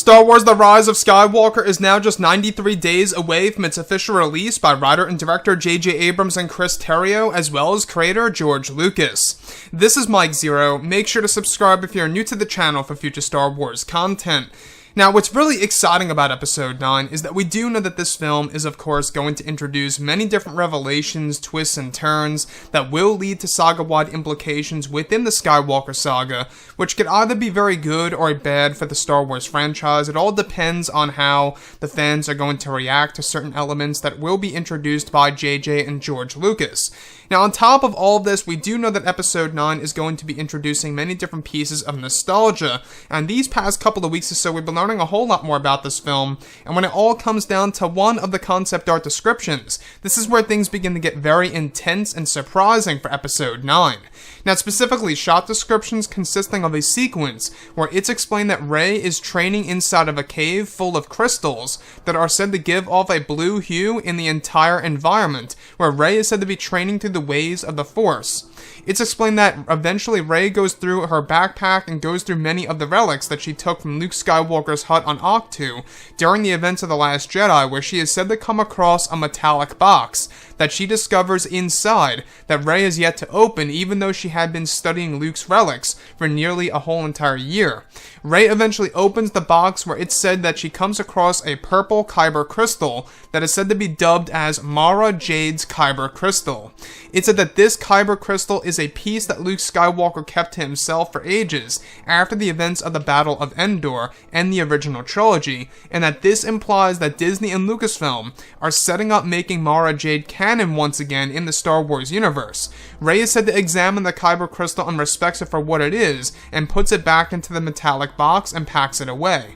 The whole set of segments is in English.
Star Wars The Rise of Skywalker is now just 93 days away from its official release by writer and director J.J. Abrams and Chris Terrio, as well as creator George Lucas. This is Mike Zero. Make sure to subscribe if you're new to the channel for future Star Wars content. Now, what's really exciting about Episode 9 is that we do know that this film is, of course, going to introduce many different revelations, twists, and turns that will lead to saga-wide implications within the Skywalker saga, which could either be very good or bad for the Star Wars franchise. It all depends on how the fans are going to react to certain elements that will be introduced by JJ and George Lucas. Now, on top of all of this, we do know that Episode 9 is going to be introducing many different pieces of nostalgia, and these past couple of weeks or so, we've been learning a whole lot more about this film, and when it all comes down to one of the concept art descriptions, this is where things begin to get very intense and surprising for Episode 9. Now, specifically, shot descriptions consisting of a sequence where it's explained that Rey is training inside of a cave full of crystals that are said to give off a blue hue in the entire environment, where Rey is said to be training through the ways of the Force. It's explained that eventually Rey goes through her backpack and goes through many of the relics that she took from Luke Skywalker's hut on Ahch-To during the events of The Last Jedi, where she is said to come across a metallic box that she discovers inside that Rey is yet to open, even though she had been studying Luke's relics for nearly a whole entire year. Rey eventually opens the box, where it's said that she comes across a purple kyber crystal that is said to be dubbed as Mara Jade's kyber crystal. It's said that this kyber crystal is a piece that Luke Skywalker kept to himself for ages after the events of the Battle of Endor and the original trilogy, and that this implies that Disney and Lucasfilm are setting up making Mara Jade canon once again in the Star Wars universe. Rey is said to examine the kyber crystal and respects it for what it is, and puts it back into the metallic box and packs it away.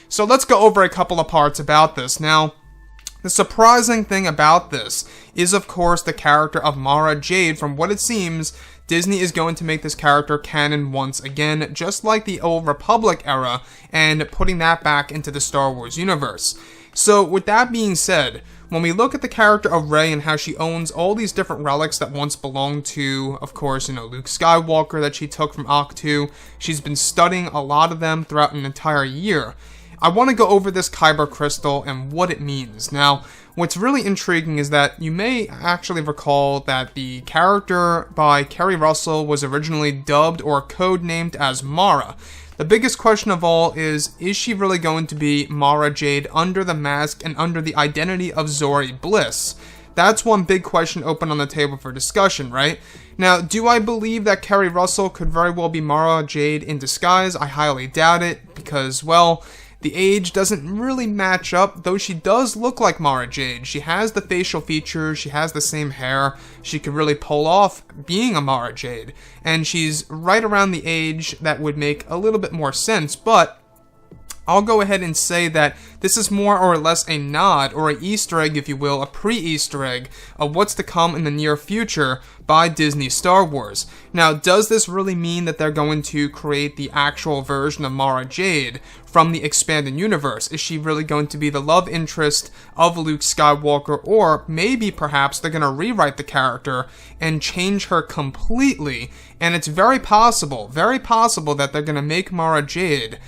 So let's go over a couple of parts about this. Now, the surprising thing about this is, of course, the character of Mara Jade. From what it seems, Disney is going to make this character canon once again, just like the Old Republic era, and putting that back into the Star Wars universe. So, with that being said, when we look at the character of Rey and how she owns all these different relics that once belonged to, of course, Luke Skywalker that she took from Ahch-To, she's been studying a lot of them throughout an entire year. I want to go over this kyber crystal and what it means. Now, what's really intriguing is that you may actually recall that the character by Keri Russell was originally dubbed or codenamed as Mara. The biggest question of all is she really going to be Mara Jade under the mask and under the identity of Zorii Bliss? That's one big question open on the table for discussion, right? Now, do I believe that Keri Russell could very well be Mara Jade in disguise? I highly doubt it, because, well, the age doesn't really match up, though she does look like Mara Jade. She has the facial features, she has the same hair, she could really pull off being a Mara Jade, and she's right around the age that would make a little bit more sense, but I'll go ahead and say that this is more or less a nod, or an Easter egg, if you will, a pre-Easter egg of what's to come in the near future by Disney Star Wars. Now, does this really mean that they're going to create the actual version of Mara Jade from the expanded universe? Is she really going to be the love interest of Luke Skywalker, or maybe perhaps they're going to rewrite the character and change her completely, and it's very possible that they're going to make Mara Jade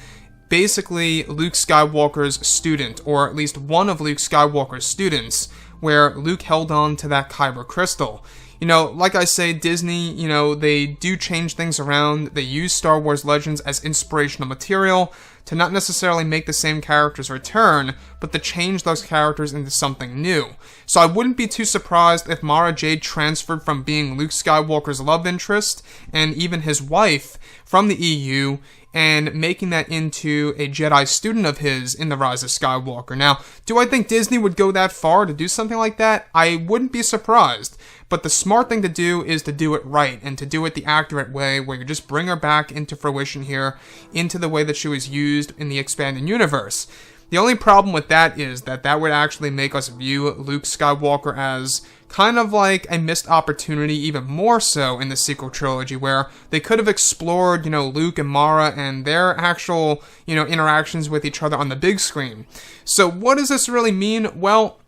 basically Luke Skywalker's student, or at least one of Luke Skywalker's students, where Luke held on to that kyber crystal. Like I say, Disney, they do change things around. They use Star Wars Legends as inspirational material to not necessarily make the same characters return, but to change those characters into something new. So I wouldn't be too surprised if Mara Jade transferred from being Luke Skywalker's love interest and even his wife from the EU and making that into a Jedi student of his in The Rise of Skywalker. Now, do I think Disney would go that far to do something like that? I wouldn't be surprised. But the smart thing to do is to do it right, and to do it the accurate way, where you just bring her back into fruition here, into the way that she was used in the expanded universe. The only problem with that is that that would actually make us view Luke Skywalker as kind of like a missed opportunity, even more so in the sequel trilogy, where they could have explored, Luke and Mara and their actual, interactions with each other on the big screen. So what does this really mean? Well,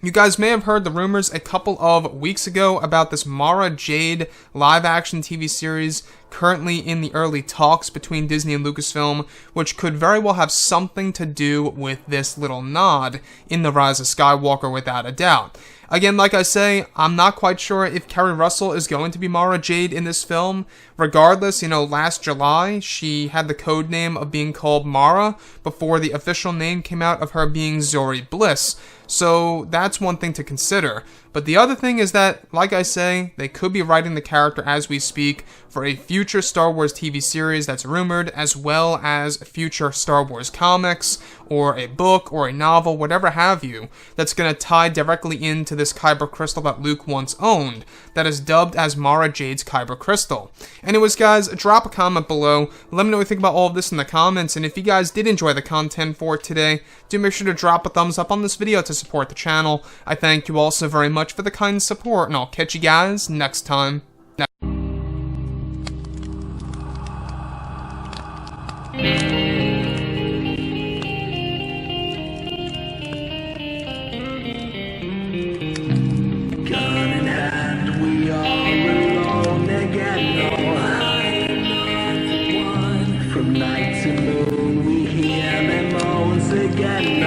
you guys may have heard the rumors a couple of weeks ago about this Mara Jade live-action TV series currently in the early talks between Disney and Lucasfilm, which could very well have something to do with this little nod in The Rise of Skywalker without a doubt. Again, like I say, I'm not quite sure if Keri Russell is going to be Mara Jade in this film. Regardless, last July, she had the code name of being called Mara before the official name came out of her being Zori Bliss. So that's one thing to consider. But the other thing is that, like I say, they could be writing the character as we speak for a future Star Wars TV series that's rumored, as well as future Star Wars comics, or a book, or a novel, whatever have you, that's going to tie directly into this Kyber crystal that Luke once owned, that is dubbed as Mara Jade's Kyber crystal. Anyways, guys, drop a comment below. Let me know what you think about all of this in the comments, and if you guys did enjoy the content for today, do make sure to drop a thumbs up on this video to support the channel. I thank you all so very much for the kind support, and I'll catch you guys next time. From night to moon we hear them moans again.